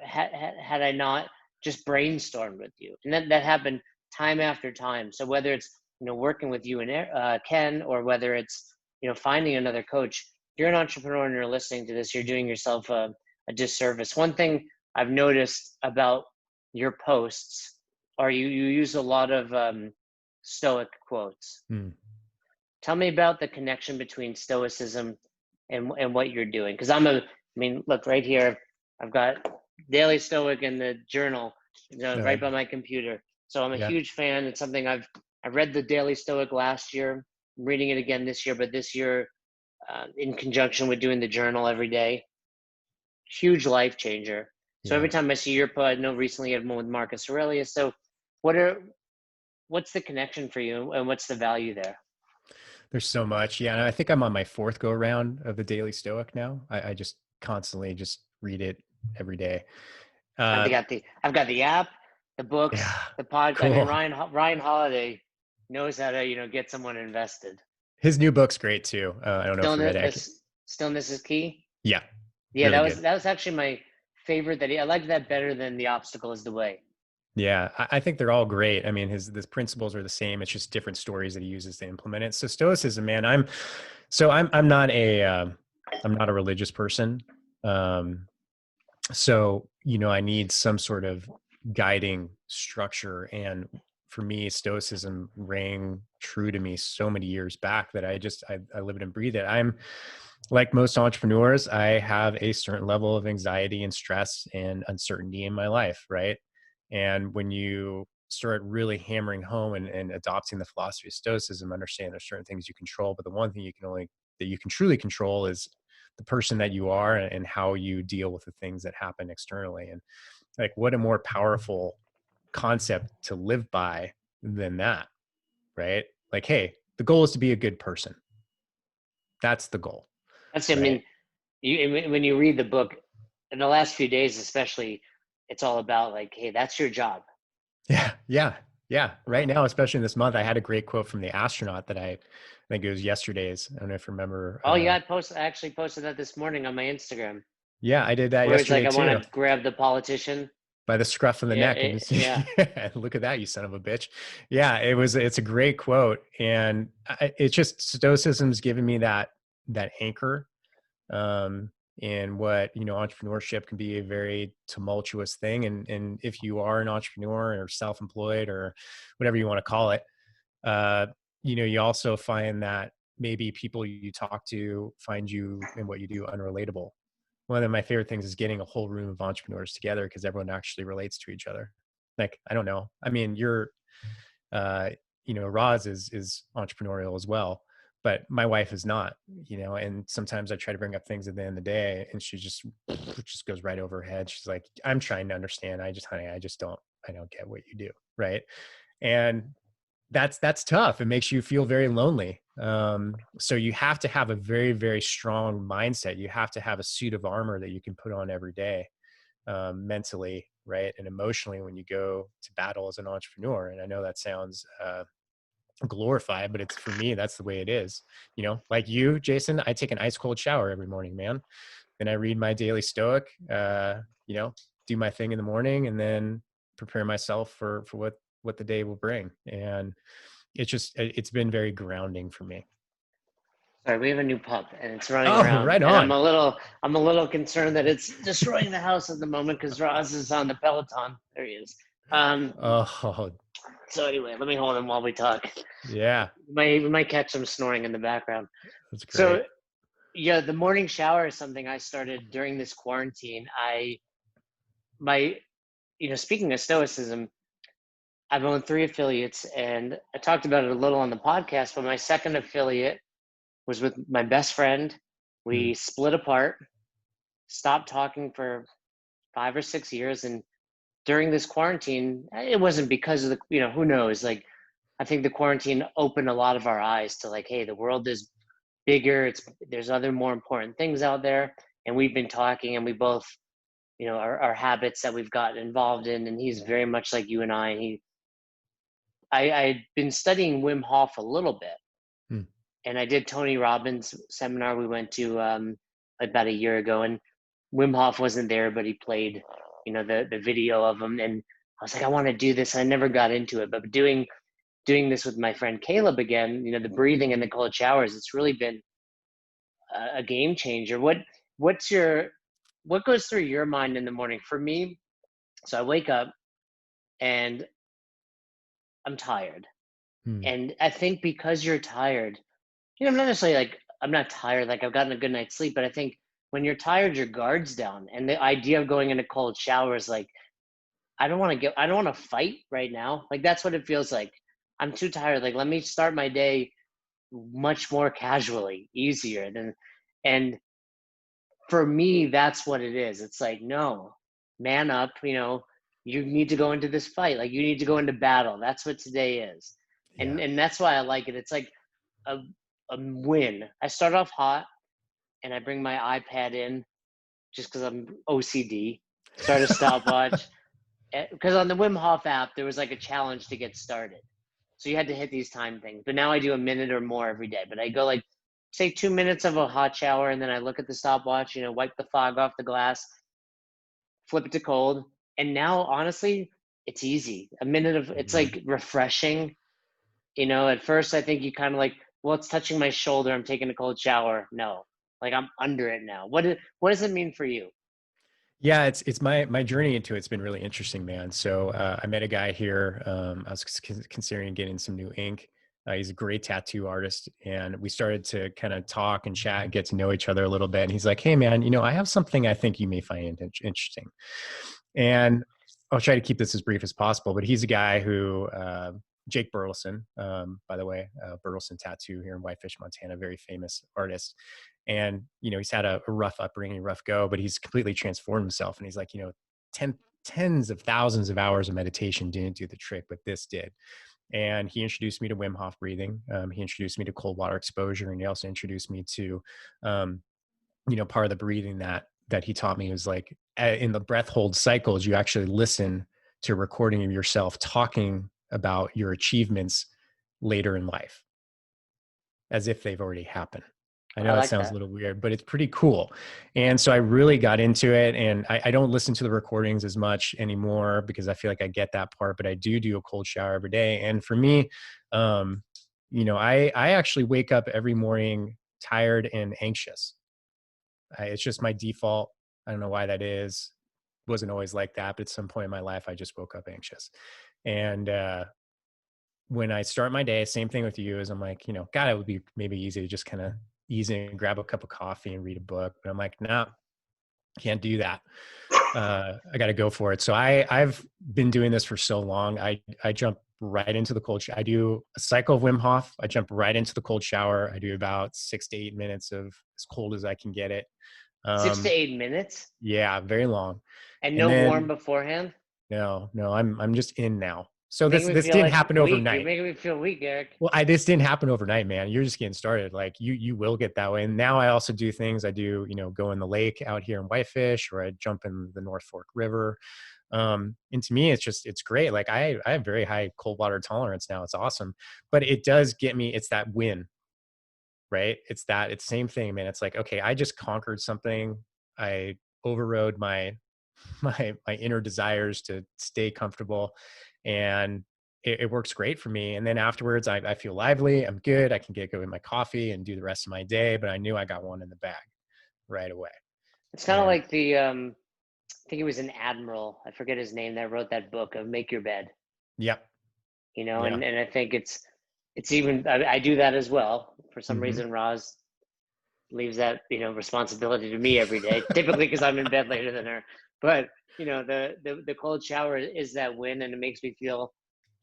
[SPEAKER 1] had I not just brainstormed with you, and that happened time after time. So whether it's working with you and Ken, or whether it's finding another coach, if you're an entrepreneur and you're listening to this, you're doing yourself a disservice. One thing I've noticed about your posts are you use a lot of stoic quotes.
[SPEAKER 2] Mm.
[SPEAKER 1] Tell me about the connection between stoicism and what you're doing, because I mean, look right here, I've got Daily Stoic in the journal, right by my computer. So I'm a
[SPEAKER 2] Yeah.
[SPEAKER 1] huge fan. It's something I read the Daily Stoic last year. I'm reading it again this year, but this year, in conjunction with doing the journal every day, huge life changer. So
[SPEAKER 2] Yeah.
[SPEAKER 1] every time I see your post, I know recently you had one with Marcus Aurelius. So what are what's the connection for you, and what's the value there?
[SPEAKER 2] There's so much. Yeah. And I think I'm on my fourth go around of the Daily Stoic now. I just constantly just read it every day. Uh,
[SPEAKER 1] I've got the app, the
[SPEAKER 2] yeah.
[SPEAKER 1] books, the pod. I mean,
[SPEAKER 2] Cool.
[SPEAKER 1] Ryan Holiday knows how to get someone invested.
[SPEAKER 2] His new book's great too. I don't know if you read it.
[SPEAKER 1] Stillness is key.
[SPEAKER 2] Yeah.
[SPEAKER 1] Yeah,
[SPEAKER 2] Really
[SPEAKER 1] that
[SPEAKER 2] good.
[SPEAKER 1] was that was actually my favorite. I like that better than the obstacle is the way.
[SPEAKER 2] Yeah, I think they're all great. I mean, his principles are the same. It's just different stories that he uses to implement it. So stoicism, man, I'm not I'm not a religious person. Um, so I need some sort of guiding structure, and for me, stoicism rang true to me so many years back that I live it and breathe it. I'm like most entrepreneurs, I have a certain level of anxiety and stress and uncertainty in my life, right? And when you start really hammering home and adopting the philosophy of stoicism, understand there's certain things you control, but the one thing that you can truly control is the person that you are and how you deal with the things that happen externally. And like, what a more powerful concept to live by than that, right? Like, hey, the goal is to be a good person. That's the goal,
[SPEAKER 1] I
[SPEAKER 2] right?
[SPEAKER 1] mean, when you read the book, in the last few days especially, it's all about like, hey, that's your job.
[SPEAKER 2] Yeah, yeah, yeah. Right now, especially in this month, I had a great quote from the astronaut that I think it was yesterday's. I don't know if you remember.
[SPEAKER 1] Oh yeah, I actually posted that this morning on my Instagram,
[SPEAKER 2] Yeah, I did that
[SPEAKER 1] where it's like
[SPEAKER 2] yesterday
[SPEAKER 1] I want
[SPEAKER 2] too,
[SPEAKER 1] to grab the politician.
[SPEAKER 2] by the scruff of the neck, and
[SPEAKER 1] Yeah,
[SPEAKER 2] just
[SPEAKER 1] yeah.
[SPEAKER 2] yeah, look at that, you son of a bitch. Yeah, it's a great quote, and it's just stoicism's given me that anchor. Um, and what entrepreneurship can be a very tumultuous thing, and if you are an entrepreneur or self-employed or whatever you want to call it, uh, you also find that maybe people you talk to find you and what you do unrelatable. One of my favorite things is getting a whole room of entrepreneurs together because everyone actually relates to each other. Like, I don't know. I mean, uh, Roz is entrepreneurial as well, but my wife is not, and sometimes I try to bring up things at the end of the day and she just goes right over her head. She's like, I'm trying to understand. Honey, I don't get what you do. Right. And that's tough. It makes you feel very lonely. So you have to have a very, very strong mindset. You have to have a suit of armor that you can put on every day, mentally, right, and emotionally when you go to battle as an entrepreneur. And I know that sounds glorified, but it's, for me, that's the way it is. Like you, Jason, I take an ice cold shower every morning, man. Then I read my daily stoic, you know, do my thing in the morning, and then prepare myself for what the day will bring. And it's been very grounding for me.
[SPEAKER 1] Sorry, we have a new pup and it's running
[SPEAKER 2] Oh,
[SPEAKER 1] around,
[SPEAKER 2] right
[SPEAKER 1] and
[SPEAKER 2] on.
[SPEAKER 1] I'm a little concerned that it's destroying the house at the moment because Roz is on the Peloton. There he is. Um,
[SPEAKER 2] Oh,
[SPEAKER 1] so anyway, let me hold him while we talk.
[SPEAKER 2] yeah,
[SPEAKER 1] We might catch some snoring in the background.
[SPEAKER 2] that's great.
[SPEAKER 1] So yeah, the morning shower is something I started during this quarantine. My, speaking of stoicism, I've owned 3 affiliates, and I talked about it a little on the podcast. But my second affiliate was with my best friend.
[SPEAKER 2] Hmm.
[SPEAKER 1] We split apart, stopped talking for 5 or 6 years, and during this quarantine, it wasn't because of who knows, like, I think the quarantine opened a lot of our eyes to, like, hey, the world is bigger. There's other more important things out there. And we've been talking, and we both, our habits that we've gotten involved in. And he's very much like you and I. And I'd been studying Wim Hof a little bit,
[SPEAKER 2] Hmm.
[SPEAKER 1] and I did Tony Robbins' seminar we went to about a year ago, and Wim Hof wasn't there, but he played, the video of him, and I was like, I want to do this. I never got into it, but doing this with my friend Caleb again, the breathing and the cold showers, it's really been a game changer. What's your what goes through your mind in the morning? For me, so I wake up and I'm tired,
[SPEAKER 2] Hmm.
[SPEAKER 1] and I think because you're tired, I'm not necessarily like, I'm not tired, like I've gotten a good night's sleep, but I think when you're tired, your guard's down, and the idea of going into cold shower is like, I don't want to fight right now. Like, that's what it feels like. I'm too tired. Like, let me start my day much more casually, easier than, and for me, that's what it is. It's like, no, man up, you need to go into this fight. Like, you need to go into battle. That's what today is. And
[SPEAKER 2] Yeah.
[SPEAKER 1] and that's why I like it. It's like a a win. I start off hot, and I bring my iPad in just because I'm OCD. Start a stopwatch. Because on the Wim Hof app, there was like a challenge to get started. So you had to hit these time things. But now I do a minute or more every day. But I go like, say, 2 minutes of a hot shower, and then I look at the stopwatch, wipe the fog off the glass, flip it to cold. And now, honestly, it's easy. A minute of it's
[SPEAKER 2] Mhm.
[SPEAKER 1] like refreshing. At first I think you kind of like, well, it's touching my shoulder. I'm taking a cold shower. No, like, I'm under it now. What does it mean for you?
[SPEAKER 2] Yeah, it's my journey into it's been really interesting, man. So I met a guy here. I was considering getting some new ink. He's a great tattoo artist, and we started to kind of talk and chat and get to know each other a little bit. And he's like, "Hey, man, I have something I think you may find interesting." And I'll try to keep this as brief as possible. But he's a guy who, Jake Burleson, by the way, Burleson Tattoo here in Whitefish, Montana, very famous artist. And he's had a rough upbringing, rough go, but he's completely transformed himself. And he's like, tens of thousands of hours of meditation didn't do the trick, but this did. And he introduced me to Wim Hof breathing. He introduced me to cold water exposure, and he also introduced me to, um, part of the breathing that he taught me was like, in the breath hold cycles, you actually listen to a recording of yourself talking about your achievements later in life as if they've already happened. I
[SPEAKER 1] I
[SPEAKER 2] know that
[SPEAKER 1] like
[SPEAKER 2] sounds a
[SPEAKER 1] that.
[SPEAKER 2] little weird, but it's pretty cool. And so I really got into it, and I don't listen to the recordings as much anymore because I feel like I get that part, but I do a cold shower every day. And for me, um, I actually wake up every morning tired and anxious. It's just my default. I don't know why that is. Wasn't always like that, but at some point in my life, I just woke up anxious. And when I start my day, same thing with you, is I'm like, God, it would be maybe easy to just kind of ease in and grab a cup of coffee and read a book. But I'm like, nah, can't do that. I got to go for it. So I've been doing this for so long. I jump right into the cold shower. I do a cycle of Wim Hof. I jump right into the cold shower. I do about 6 to 8 minutes of as cold as I can get it.
[SPEAKER 1] Six to
[SPEAKER 2] Um,
[SPEAKER 1] eight minutes,
[SPEAKER 2] yeah, very long.
[SPEAKER 1] and
[SPEAKER 2] And
[SPEAKER 1] no warm
[SPEAKER 2] then
[SPEAKER 1] beforehand.
[SPEAKER 2] no, I'm just in now. So
[SPEAKER 1] Making me
[SPEAKER 2] this
[SPEAKER 1] feel
[SPEAKER 2] didn't
[SPEAKER 1] like
[SPEAKER 2] happen
[SPEAKER 1] weak. You're
[SPEAKER 2] overnight.
[SPEAKER 1] making me feel weak, Eric.
[SPEAKER 2] Well, this didn't happen overnight, man. You're just getting started. Like you will get that way. And now I also do things. I do, go in the lake out here in Whitefish, or I jump in the North Fork River. And to me, it's great. Like I have very high cold water tolerance now. It's awesome, but it does get me. It's that win, right? It's same thing, man. It's like, okay, I just conquered something. I overrode my my inner desires to stay comfortable, and it works great for me. And then afterwards, I feel lively. I'm good. I can go with my coffee and do the rest of my day. But I knew I got one in the bag right away.
[SPEAKER 1] It's kind of
[SPEAKER 2] And
[SPEAKER 1] like the I think it was an admiral, I forget his name, that wrote that book of Make Your Bed.
[SPEAKER 2] yep, yeah,
[SPEAKER 1] And I think it's even I do that as well. For some
[SPEAKER 2] hmm
[SPEAKER 1] reason, Roz leaves that responsibility to me every day, typically because I'm in bed later than her. But the cold shower is that win, and it makes me feel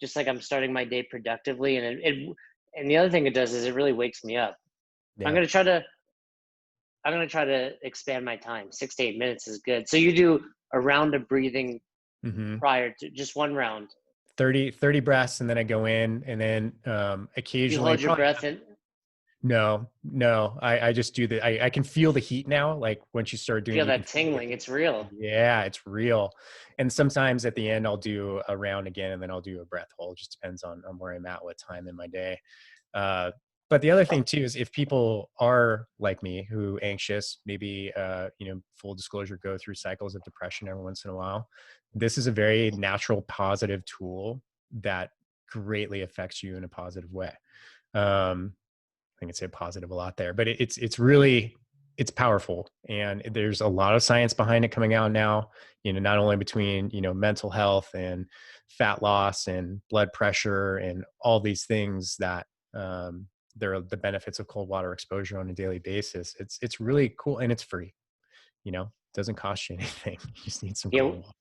[SPEAKER 1] just like I'm starting my day productively. And and the other thing it does is it really wakes me up. I'm
[SPEAKER 2] yeah.
[SPEAKER 1] gonna try to expand my time. 6 to 8 minutes is good. So you do a round of breathing
[SPEAKER 2] hmm
[SPEAKER 1] prior to just one round.
[SPEAKER 2] 30 breaths, and then I go in, and then
[SPEAKER 1] You
[SPEAKER 2] occasionally,
[SPEAKER 1] hold your
[SPEAKER 2] probably
[SPEAKER 1] breath in.
[SPEAKER 2] no, I just do the, I can feel the heat now. Like once you start doing,
[SPEAKER 1] Feel
[SPEAKER 2] you can
[SPEAKER 1] that
[SPEAKER 2] feel
[SPEAKER 1] tingling. It's real.
[SPEAKER 2] yeah, it's real. And sometimes at the end, I'll do a round again, and then I'll do a breath hold. Just depends on where I'm at, what time in my day. Uh, but the other thing too is, if people are like me, who anxious, maybe full disclosure, go through cycles of depression every once in a while, this is a very natural, positive tool that greatly affects you in a positive way. I think I say positive a lot there, but it's really, it's powerful, and there's a lot of science behind it coming out now. Not only between mental health and fat loss and blood pressure and all these things that there are the benefits of cold water exposure on a daily basis. It's really cool, and it's free. Doesn't cost you anything. You just need some
[SPEAKER 1] Yeah,
[SPEAKER 2] cold water.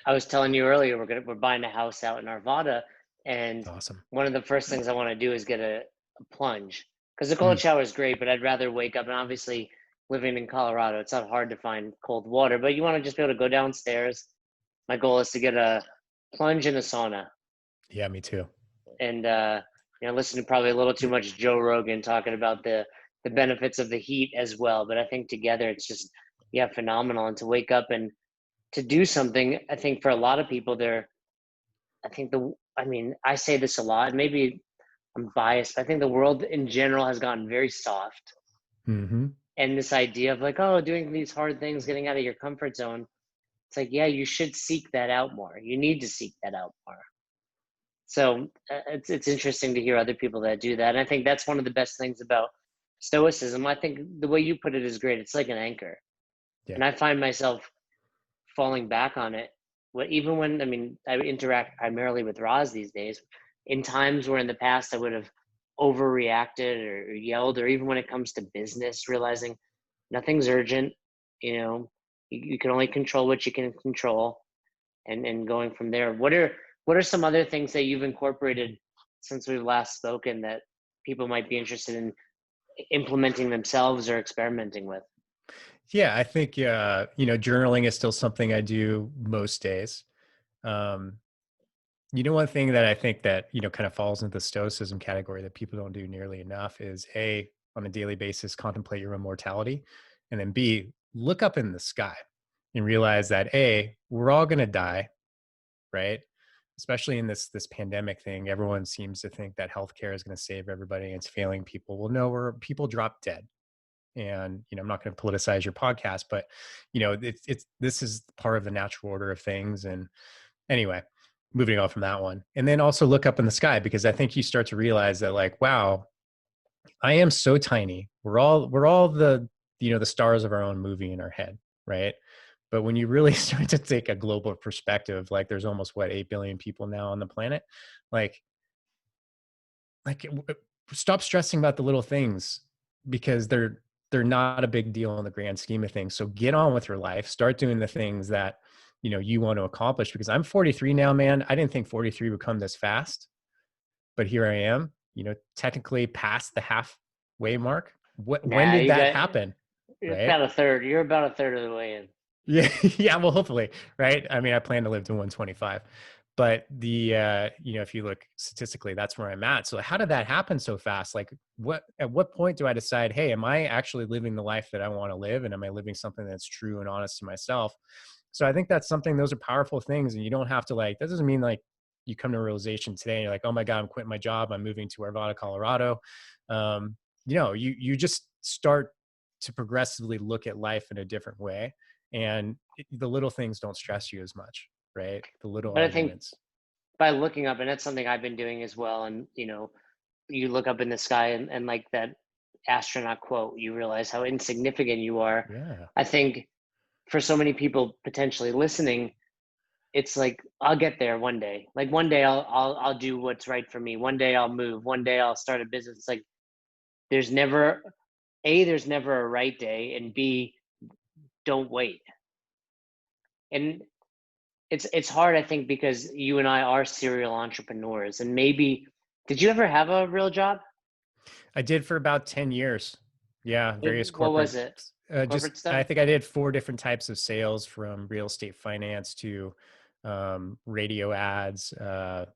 [SPEAKER 1] I was telling you earlier we're buying a house out in Arvada,
[SPEAKER 2] It's
[SPEAKER 1] and
[SPEAKER 2] awesome.
[SPEAKER 1] one of the first things I want to do is get a plunge, because the cold
[SPEAKER 2] Mm,
[SPEAKER 1] shower is great, but I'd rather wake up. And obviously, living in Colorado, it's not hard to find cold water, but you want to just be able to go downstairs. My goal is to get a plunge in a sauna,
[SPEAKER 2] yeah, me too.
[SPEAKER 1] and listen to probably a little too much Joe Rogan talking about the benefits of the heat as well. But I think together it's just phenomenal. And to wake up and to do something, I think for a lot of people, I say this a lot, and maybe I'm biased, but I think the world in general has gotten very soft.
[SPEAKER 2] Hmm.
[SPEAKER 1] And this idea of like, oh, doing these hard things, getting out of your comfort zone, it's like, yeah, you should seek that out more. You need to seek that out more. So it's interesting to hear other people that do that. And I think that's one of the best things about stoicism. I think the way you put it is great. It's like an anchor.
[SPEAKER 2] Yeah.
[SPEAKER 1] And I find myself falling back on it. Even when, I interact primarily with Roz these days, in times where in the past I would have overreacted or yelled, or even when it comes to business, realizing nothing's urgent. You can only control what you can control, and going from there. What are some other things that you've incorporated since we've last spoken that people might be interested in implementing themselves or experimenting with?
[SPEAKER 2] Yeah, I think journaling is still something I do most days. Um, one thing that I think that kind of falls into the stoicism category that people don't do nearly enough is, A, on a daily basis, contemplate your own mortality, and then B, look up in the sky and realize that, A, we're all going to die, right? Especially in this pandemic thing, everyone seems to think that healthcare is going to save everybody and it's failing people. Well, no, people drop dead. And I'm not going to politicize your podcast, but it's this is part of the natural order of things. And anyway, moving on from that one, and then also look up in the sky, because I think you start to realize that, like, wow, I am so tiny. We're all the stars of our own movie in our head, right? But when you really start to take a global perspective, like there's almost 8 billion people now on the planet, like stop stressing about the little things, because they're not a big deal in the grand scheme of things. So get on with your life, start doing the things that you want to accomplish. Because I'm 43 now, man. I didn't think 43 would come this fast, but here I am, technically past the halfway mark. When
[SPEAKER 1] Nah,
[SPEAKER 2] did that happen?
[SPEAKER 1] you're
[SPEAKER 2] Right?
[SPEAKER 1] about a third. You're about a third of the way in.
[SPEAKER 2] Yeah. Yeah, well, hopefully, right? I mean, I plan to live to 125, But if you look statistically, that's where I'm at. So how did that happen so fast? Like at what point do I decide, hey, am I actually living the life that I want to live? And am I living something that's true and honest to myself? So I think that's something, those are powerful things. And you don't have to that doesn't mean like you come to a realization today and you're like, oh my God, I'm quitting my job. I'm moving to Arvada, Colorado. You just start to progressively look at life in a different way. And the little things don't stress you as much, right? The little
[SPEAKER 1] But I think
[SPEAKER 2] arguments.
[SPEAKER 1] by looking up, and that's something I've been doing as well, and you look up in the sky and like that astronaut quote, you realize how insignificant you are.
[SPEAKER 2] Yeah.
[SPEAKER 1] I think for so many people potentially listening, it's like, I'll get there one day. Like one day I'll do what's right for me. One day I'll move. One day I'll start a business. It's like there's never a right day, and B, don't wait. And it's hard, I think, because you and I are serial entrepreneurs. And maybe, did you ever have a real job?
[SPEAKER 2] I did for about 10 years. Yeah. Various
[SPEAKER 1] What
[SPEAKER 2] corporate,
[SPEAKER 1] was it?
[SPEAKER 2] just,
[SPEAKER 1] Corporate
[SPEAKER 2] I
[SPEAKER 1] stuff?
[SPEAKER 2] think I did 4 different types of sales, from real estate finance to radio ads. I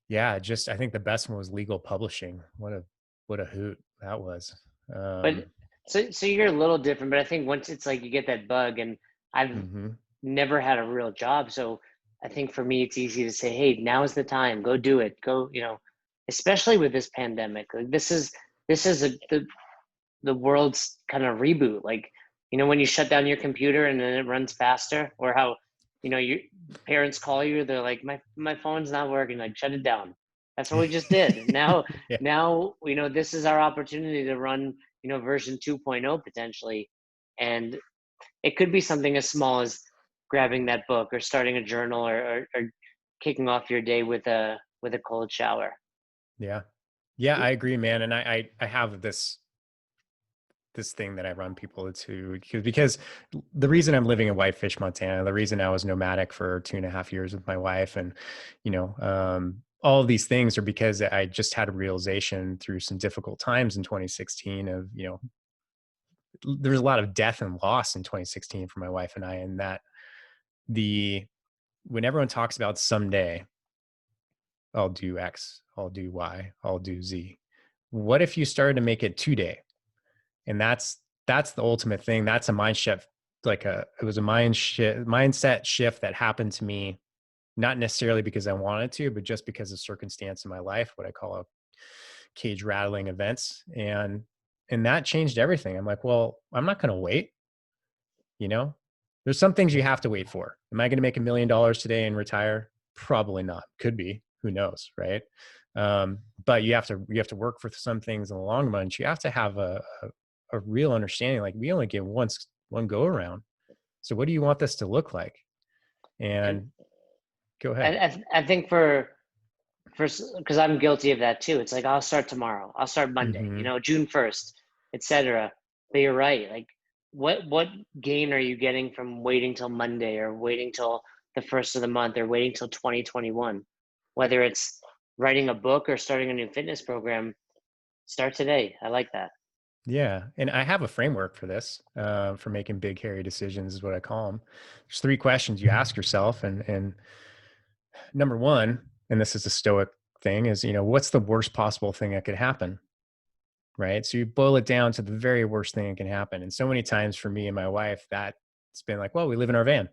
[SPEAKER 2] think the best one was legal publishing. What a hoot that was.
[SPEAKER 1] But
[SPEAKER 2] Um,
[SPEAKER 1] so you're a little different, but I think once it's like you get that bug, and I've
[SPEAKER 2] mhm.
[SPEAKER 1] never had a real job, so I think for me it's easy to say, hey, now is the time, go do it, go, especially with this pandemic. Like this is the world's kind of reboot. Like, when you shut down your computer and then it runs faster, or how, your parents call you, they're like, my phone's not working, like shut it down. That's what we just did. Now,
[SPEAKER 2] Yeah.
[SPEAKER 1] now, this is our opportunity to run, version 2.0 potentially. And it could be something as small as grabbing that book, or starting a journal, or kicking off your day with a cold shower.
[SPEAKER 2] Yeah. Yeah, I agree, man. And I have this thing that I run people to, because the reason I'm living in Whitefish, Montana, the reason I was nomadic for 2.5 years with my wife, and all of these things are because I just had a realization through some difficult times in 2016 of, there was a lot of death and loss in 2016 for my wife and I, and that when everyone talks about someday I'll do X, I'll do Y, I'll do Z, what if you started to make it today? And that's the ultimate thing. That's a mind shift. It was a mindset shift that happened to me, not necessarily because I wanted to, but just because of circumstance in my life, what I call a cage rattling events. And that changed everything. I'm like, well, I'm not going to wait. There's some things you have to wait for. Am I going to make $1 million today and retire? Probably not. Could be. Who knows, right? But you have to work for some things in the long run. You have to have a real understanding. Like, we only get one go around. So what do you want this to look like?
[SPEAKER 1] And
[SPEAKER 2] And go ahead.
[SPEAKER 1] I think because I'm guilty of that too. It's like, I'll start tomorrow, I'll start Monday,
[SPEAKER 2] Mm-hmm.
[SPEAKER 1] June 1st, etc. But you're right. Like, what gain are you getting from waiting till Monday, or waiting till the first of the month, or waiting till 2021? Whether it's writing a book or starting a new fitness program, start today. I like that.
[SPEAKER 2] Yeah. And I have a framework for this, for making big, hairy decisions is what I call them. There's 3 questions you ask yourself. And number one, and this is a stoic thing, is, what's the worst possible thing that could happen? Right. So you boil it down to the very worst thing that can happen. And so many times for me and my wife, that it's been like, well, we live in our van.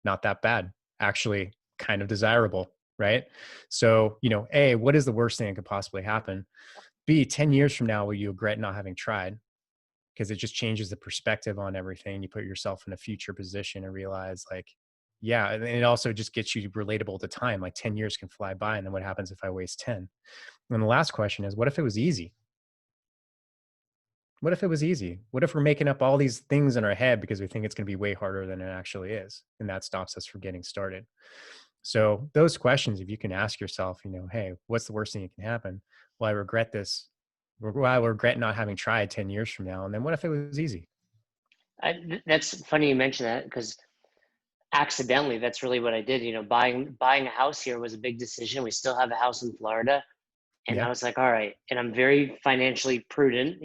[SPEAKER 2] Not that bad. Actually, kind of desirable. Right. So, A, what is the worst thing that could possibly happen? B, 10 years from now, will you regret not having tried? Because it just changes the perspective on everything. You put yourself in a future position and realize, like, yeah. And it also just gets you relatable to time. Like, 10 years can fly by. And then what happens if I waste 10? And then the last question is, what if it was easy? What if it was easy? What if we're making up all these things in our head because we think it's going to be way harder than it actually is? And that stops us from getting started. So those questions, if you can ask yourself, hey, what's the worst thing that can happen? Well, I regret this. Well, I regret not having tried 10 years from now. And then what if it was easy?
[SPEAKER 1] That's funny you mention that, because accidentally, that's really what I did. Buying a house here was a big decision. We still have a house in Florida. And I
[SPEAKER 2] Yeah.
[SPEAKER 1] was like, all right. And I'm very financially prudent,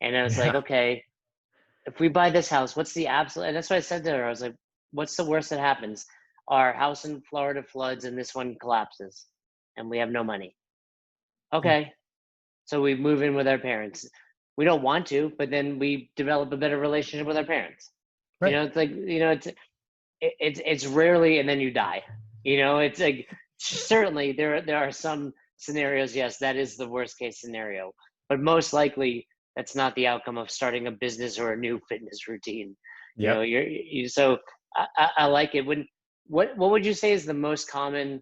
[SPEAKER 1] and I was like,
[SPEAKER 2] Yeah.
[SPEAKER 1] okay, if we buy this house, what's the absolute, and that's what I said to her. I was like, what's the worst that happens? our house in Florida floods and this one collapses and we have no money.
[SPEAKER 2] Yeah.
[SPEAKER 1] Okay. So we move in with our parents. We don't want to, but then we develop a better relationship with our parents.
[SPEAKER 2] Right.
[SPEAKER 1] It's like, it's rarely, and then you die. It's like, certainly there are some scenarios, yes, that is the worst case scenario, but most likely that's not the outcome of starting a business or a new fitness routine.
[SPEAKER 2] Yep.
[SPEAKER 1] So I like it. What would you say is the most common,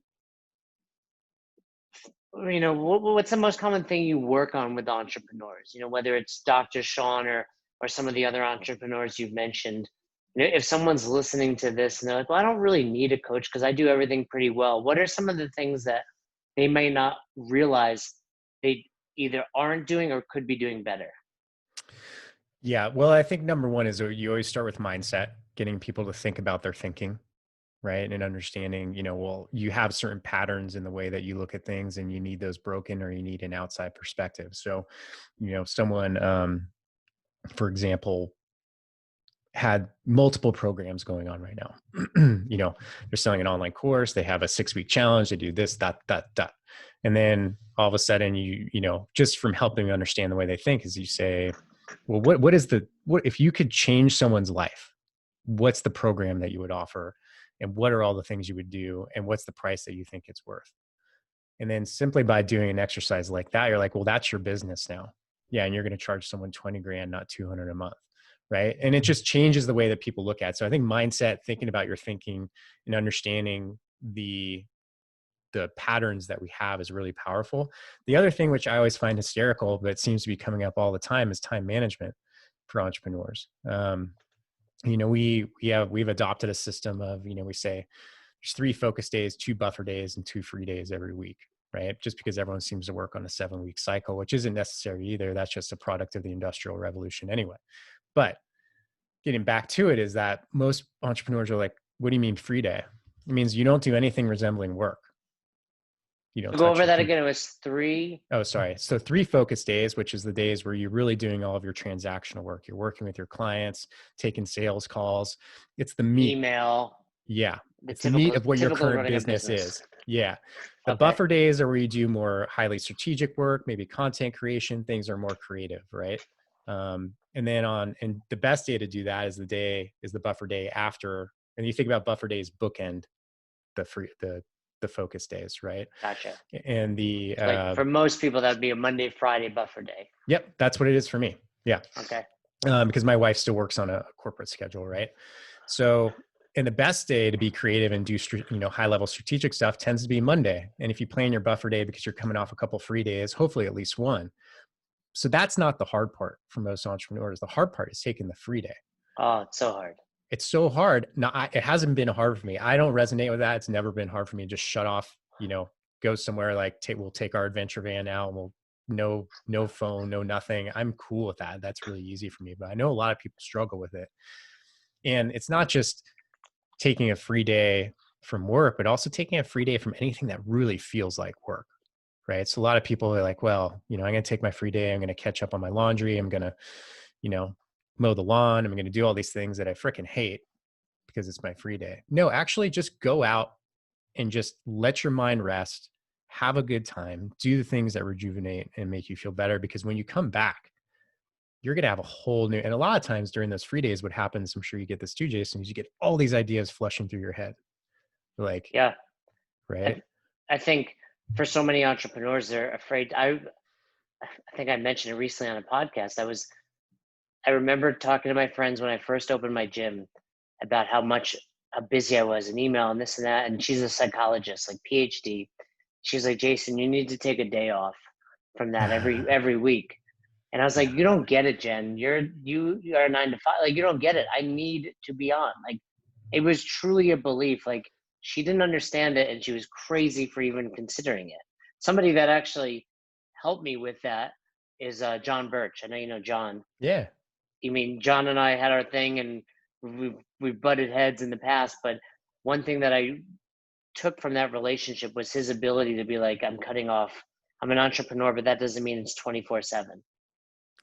[SPEAKER 1] what's the most common thing you work on with entrepreneurs, whether it's Dr. Sean or some of the other entrepreneurs you've mentioned. If someone's listening to this and they're like, well, I don't really need a coach because I do everything pretty well, what are some of the things that they may not realize they either aren't doing or could be doing better?
[SPEAKER 2] Yeah. Well, I think number one is you always start with mindset, getting people to think about their thinking, right? And understanding, well, you have certain patterns in the way that you look at things and you need those broken or you need an outside perspective. So, someone, for example, had multiple programs going on right now. They're selling an online course. They have a 6-week challenge. They do this, that, that, that. And then all of a sudden just from helping you understand the way they think is you say, well, what if you could change someone's life, what's the program that you would offer? And what are all the things you would do? And what's the price that you think it's worth? And then simply by doing an exercise like that, you're like, well, that's your business now. Yeah. And you're going to charge someone 20 grand, not 200 a month. Right. And it just changes the way that people look at it. So I think mindset, thinking about your thinking and understanding the patterns that we have is really powerful. The other thing, which I always find hysterical, but seems to be coming up all the time, is time management for entrepreneurs. We've adopted a system of, we say there's 3 focus days, 2 buffer days, and 2 free days every week, right? Just because everyone seems to work on a 7-week cycle, which isn't necessary either. That's just a product of the Industrial Revolution anyway. But getting back to it is that most entrepreneurs are like, what do you mean free day? It means you don't do anything resembling work. You don't
[SPEAKER 1] Go
[SPEAKER 2] touch
[SPEAKER 1] over
[SPEAKER 2] your
[SPEAKER 1] that again. It was 3.
[SPEAKER 2] Oh, sorry. So 3 focus days, which is the days where you're really doing all of your transactional work. You're working with your clients, taking sales calls. It's the meat.
[SPEAKER 1] Email,
[SPEAKER 2] Yeah.
[SPEAKER 1] the
[SPEAKER 2] It's the meat
[SPEAKER 1] typical
[SPEAKER 2] of what your
[SPEAKER 1] typical
[SPEAKER 2] current
[SPEAKER 1] running a
[SPEAKER 2] business
[SPEAKER 1] business.
[SPEAKER 2] is. Yeah. The
[SPEAKER 1] Okay.
[SPEAKER 2] buffer days are where you do more highly strategic work, maybe content creation, things are more creative, right? And the best day to do that is the buffer day after. And you think about buffer days bookend the focus days, right?
[SPEAKER 1] Gotcha.
[SPEAKER 2] And
[SPEAKER 1] Like for most people, that would be a Monday, Friday buffer day.
[SPEAKER 2] Yep, that's what it is for me. Yeah.
[SPEAKER 1] Okay.
[SPEAKER 2] Because my wife still works on a corporate schedule, right? So, and the best day to be creative and do high level strategic stuff tends to be Monday. And if you plan your buffer day because you're coming off a couple free days, hopefully at least one. So that's not the hard part for most entrepreneurs. The hard part is taking the free day.
[SPEAKER 1] Oh, it's so hard.
[SPEAKER 2] It's so hard. Now, it hasn't been hard for me. I don't resonate with that. It's never been hard for me to just shut off, go somewhere like we'll take our adventure van out and we'll no phone, no nothing. I'm cool with that. That's really easy for me, but I know a lot of people struggle with it. And it's not just taking a free day from work, but also taking a free day from anything that really feels like work. Right. So a lot of people are like, well, I'm going to take my free day. I'm going to catch up on my laundry. I'm going to, mow the lawn. I'm going to do all these things that I freaking hate because it's my free day. No, actually just go out and just let your mind rest, have a good time, do the things that rejuvenate and make you feel better. Because when you come back, you're going to have a whole new, and a lot of times during those free days, what happens, I'm sure you get this too, Jason, is you get all these ideas flushing through your head. Like,
[SPEAKER 1] Yeah.
[SPEAKER 2] right.
[SPEAKER 1] I think for so many entrepreneurs, they're afraid. I think I mentioned it recently on a podcast. I remember talking to my friends when I first opened my gym about how busy I was in email and this and that. And she's a psychologist, like PhD. She's like, Jason, you need to take a day off from that every week. And I was like, you don't get it, Jen. You are 9 to 5. Like, you don't get it. I need to be on. Like, it was truly a belief. Like, she didn't understand it, and she was crazy for even considering it. Somebody that actually helped me with that is John Birch. I know you know John.
[SPEAKER 2] Yeah.
[SPEAKER 1] You mean John and I had our thing, and we've butted heads in the past. But one thing that I took from that relationship was his ability to be like, I'm cutting off. I'm an entrepreneur, but that doesn't mean it's 24/7.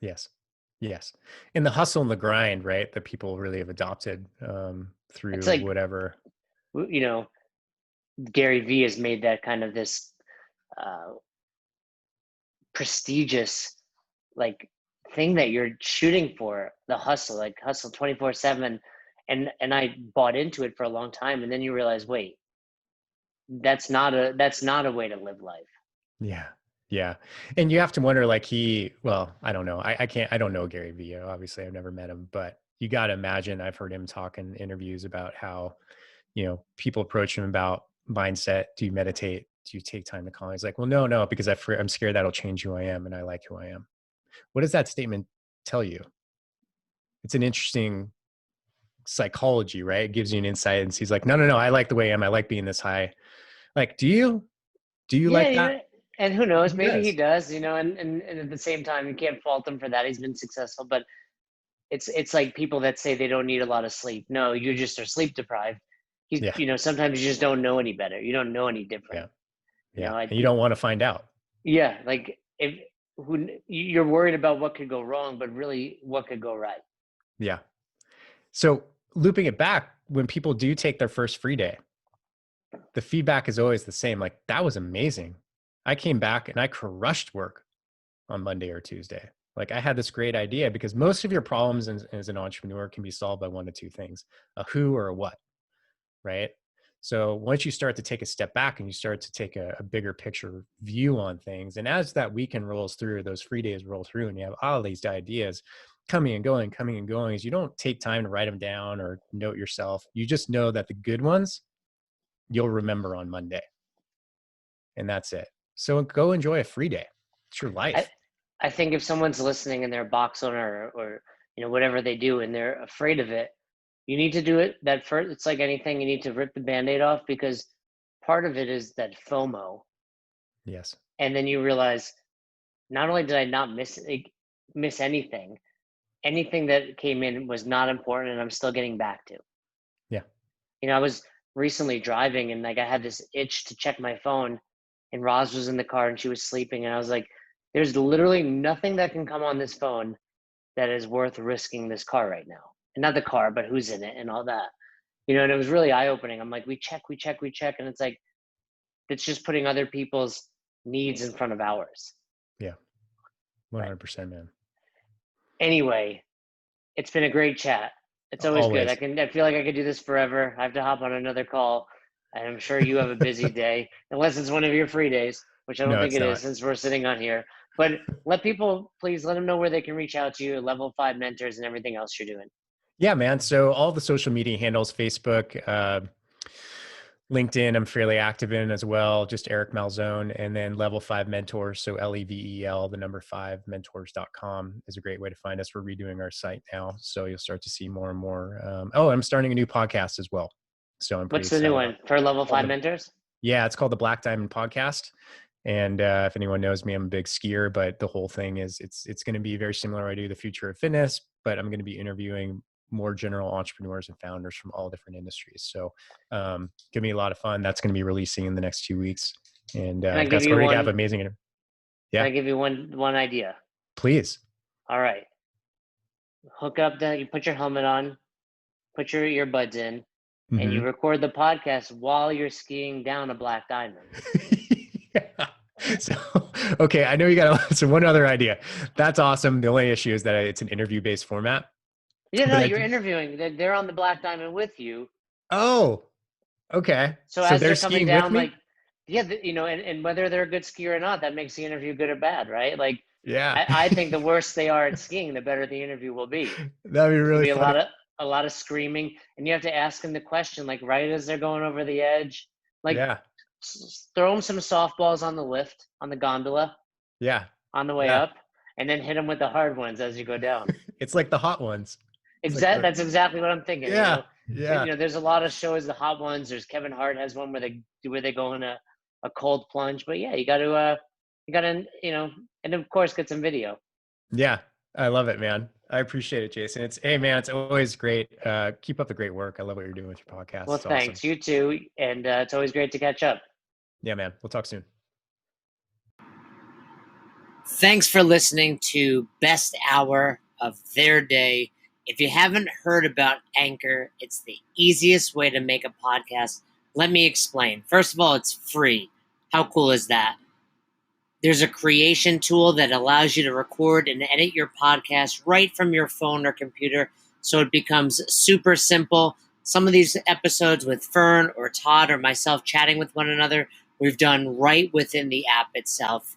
[SPEAKER 2] Yes. Yes. And the hustle and the grind, right? That people really have adopted through
[SPEAKER 1] It's like
[SPEAKER 2] whatever.
[SPEAKER 1] you know, Gary Vee has made that kind of this uh, prestigious like thing that you're shooting for, the hustle, like hustle 24/7. And I bought into it for a long time, and then you realize, wait, that's not a way to live life.
[SPEAKER 2] Yeah. Yeah. And you have to wonder, like well, I don't know. I don't know Gary Vee. Obviously I've never met him, but you got to imagine, I've heard him talk in interviews about how, people approach him about mindset. Do you meditate? Do you take time to calm? He's like, well, no, because I'm scared that'll change who I am. And I like who I am. What does that statement tell you? It's an interesting psychology, right? It gives you an insight. And he's like, no, I like the way I am. I like being this high. Like, do you
[SPEAKER 1] Yeah,
[SPEAKER 2] like that?
[SPEAKER 1] and who knows,
[SPEAKER 2] He
[SPEAKER 1] maybe he
[SPEAKER 2] does.
[SPEAKER 1] does, and at the same time, you can't fault him for that. He's been successful, but it's like people that say they don't need a lot of sleep. No, you just are sleep deprived.
[SPEAKER 2] Yeah.
[SPEAKER 1] Sometimes you just don't know any better. You don't know any different.
[SPEAKER 2] Yeah.
[SPEAKER 1] You know,
[SPEAKER 2] Yeah.
[SPEAKER 1] I
[SPEAKER 2] And you don't want to find out.
[SPEAKER 1] yeah, like if you're worried about what could go wrong, but really what could go right.
[SPEAKER 2] Yeah. So looping it back, when people do take their first free day, the feedback is always the same. Like, that was amazing. I came back and I crushed work on Monday or Tuesday. Like, I had this great idea, because most of your problems as an entrepreneur can be solved by one of two things: a who or a what, right? So once you start to take a step back and you start to take a bigger picture view on things, and as that weekend rolls through, those free days roll through, and you have all these ideas coming and going, is you don't take time to write them down or note yourself. You just know that the good ones you'll remember on Monday, and that's it. So go enjoy a free day. It's your
[SPEAKER 1] I
[SPEAKER 2] life.
[SPEAKER 1] I think if someone's listening and they're a box owner or whatever they do and they're afraid of it, you need to do it that first. It's like anything, you need to rip the band-aid off, because part of it is that FOMO.
[SPEAKER 2] Yes.
[SPEAKER 1] And then you realize, not only did I not miss anything that came in was not important, and I'm still getting back to.
[SPEAKER 2] Yeah.
[SPEAKER 1] I was recently driving, and like I had this itch to check my phone, and Roz was in the car and she was sleeping, and I was like, there's literally nothing that can come on this phone that is worth risking this car right now. And not the car, but who's in it and all that. And it was really eye-opening. I'm like, we check, and it's like, it's just putting other people's needs in front of ours.
[SPEAKER 2] Yeah.
[SPEAKER 1] Right.
[SPEAKER 2] 100%, man.
[SPEAKER 1] Anyway, it's been a great chat. It's always good.
[SPEAKER 2] Always.
[SPEAKER 1] I feel like I could do this forever. I have to hop on another call, and I'm sure you have a busy day, unless it's one of your free days, which I don't
[SPEAKER 2] No,
[SPEAKER 1] think
[SPEAKER 2] it's
[SPEAKER 1] it is,
[SPEAKER 2] not.
[SPEAKER 1] since we're sitting on here. But please let them know where they can reach out to you, Level 5 Mentors, and everything else you're doing.
[SPEAKER 2] Yeah, man. So all the social media handles, Facebook, LinkedIn, I'm fairly active in as well, just Eric Malzone, and then Level 5 Mentors. So LEVEL, the number 5 mentors.com is a great way to find us. We're redoing our site now, so you'll start to see more and more. I'm starting a new podcast as well. So I'm pretty
[SPEAKER 1] What's the new
[SPEAKER 2] excited about
[SPEAKER 1] one for Level
[SPEAKER 2] all
[SPEAKER 1] 5
[SPEAKER 2] the,
[SPEAKER 1] Mentors?
[SPEAKER 2] yeah, it's called the Black Diamond Podcast. And if anyone knows me, I'm a big skier, but the whole thing is it's going to be very similar. I do the future of fitness, but I'm going to be interviewing more general entrepreneurs and founders from all different industries. So give me a lot of fun. That's going to be releasing in the next 2 weeks. And
[SPEAKER 1] Can I
[SPEAKER 2] I've
[SPEAKER 1] give
[SPEAKER 2] got
[SPEAKER 1] you
[SPEAKER 2] already have
[SPEAKER 1] one?
[SPEAKER 2] amazing.
[SPEAKER 1] Can
[SPEAKER 2] Yeah,
[SPEAKER 1] I give you one idea?
[SPEAKER 2] please.
[SPEAKER 1] All right. Hook up you put your helmet on, put your earbuds in, and you
[SPEAKER 2] Mm-hmm.
[SPEAKER 1] record the podcast while you're skiing down a black diamond.
[SPEAKER 2] Yeah. So, okay. I know you got so one other idea. That's awesome. The only issue is that it's an interview based format,
[SPEAKER 1] Yeah, no,
[SPEAKER 2] but I
[SPEAKER 1] you're
[SPEAKER 2] do.
[SPEAKER 1] interviewing. They're on the black diamond with you.
[SPEAKER 2] Oh, okay.
[SPEAKER 1] So
[SPEAKER 2] So
[SPEAKER 1] as
[SPEAKER 2] they're
[SPEAKER 1] they're coming
[SPEAKER 2] skiing with
[SPEAKER 1] down,
[SPEAKER 2] me.
[SPEAKER 1] like, yeah, and whether they're a good skier or not, that makes the interview good or bad, right? Like,
[SPEAKER 2] Yeah.
[SPEAKER 1] I think the worse they are at skiing, the better the interview will be.
[SPEAKER 2] That'd be
[SPEAKER 1] There'll
[SPEAKER 2] really
[SPEAKER 1] be
[SPEAKER 2] funny.
[SPEAKER 1] a lot of screaming, and you have to ask them the question, like right as they're going over the edge, like
[SPEAKER 2] Yeah.
[SPEAKER 1] throw them some softballs on the lift, on the gondola,
[SPEAKER 2] Yeah.
[SPEAKER 1] on the way
[SPEAKER 2] Yeah.
[SPEAKER 1] up, and then hit them with the hard ones as you go down.
[SPEAKER 2] It's like the hot ones. It's like
[SPEAKER 1] That's exactly what I'm thinking.
[SPEAKER 2] yeah. Yeah.
[SPEAKER 1] There's a lot of shows, the hot ones. There's Kevin Hart has one where they go in a cold plunge. But yeah, you got to and of course get some video.
[SPEAKER 2] Yeah. I love it, man. I appreciate it, Jason. Hey man, it's always great. Keep up the great work. I love what you're doing with your podcast.
[SPEAKER 1] Well,
[SPEAKER 2] It's awesome.
[SPEAKER 1] thanks, you too, and it's always great to catch up.
[SPEAKER 2] Yeah, man. We'll talk soon.
[SPEAKER 1] Thanks for listening to Best Hour of Their Day If you haven't heard about Anchor, it's the easiest way to make a podcast. Let me explain. First of all, it's free. How cool is that? There's a creation tool that allows you to record and edit your podcast right from your phone or computer, so it becomes super simple. Some of these episodes with Fern or Todd or myself chatting with one another, we've done right within the app itself.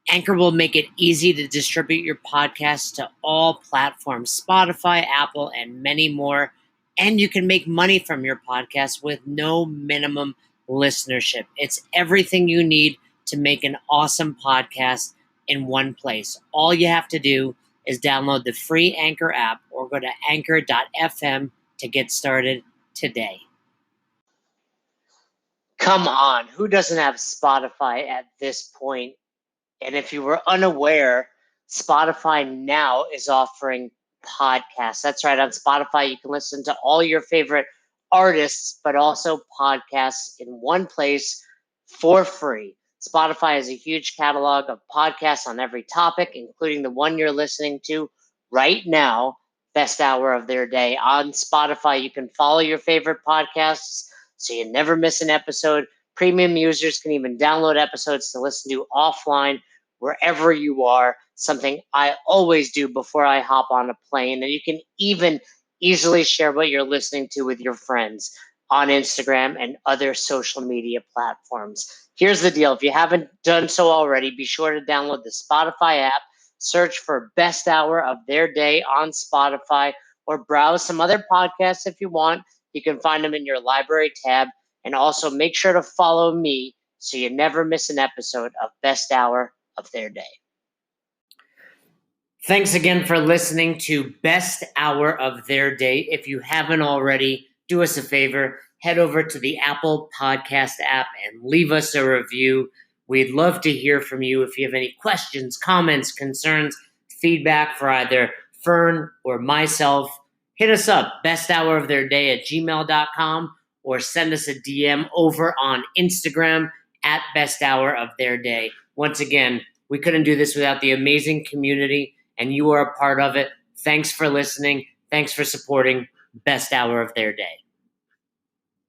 [SPEAKER 1] Anchor will make it easy to distribute your podcast to all platforms, Spotify, Apple, and many more. And you can make money from your podcast with no minimum listenership. It's everything you need to make an awesome podcast in one place. All you have to do is download the free Anchor app or go to anchor.fm to get started today. Come on, who doesn't have Spotify at this point? And if you were unaware, Spotify now is offering podcasts. That's right. On Spotify, you can listen to all your favorite artists, but also podcasts in one place for free. Spotify has a huge catalog of podcasts on every topic, including the one you're listening to right now, Best Hour of Their Day. On Spotify, you can follow your favorite podcasts so you never miss an episode. Premium users can even download episodes to listen to offline wherever you are, something I always do before I hop on a plane. And you can even easily share what you're listening to with your friends on Instagram and other social media platforms. Here's the deal. If you haven't done so already, be sure to download the Spotify app, search for Best Hour of Their Day on Spotify, or browse some other podcasts if you want. You can find them in your library tab. And also make sure to follow me so you never miss an episode of Best Hour of Their Day. Thanks again for listening to Best Hour of Their Day. If you haven't already, do us a favor, head over to the Apple Podcast app and leave us a review. We'd love to hear from you. If you have any questions, comments, concerns, feedback for either Fern or myself, hit us up, besthouroftheirday@gmail.com, or send us a DM over on Instagram at Best Hour of Their Day. Once again, we couldn't do this without the amazing community, and you are a part of it. Thanks for listening. Thanks for supporting Best Hour of Their Day.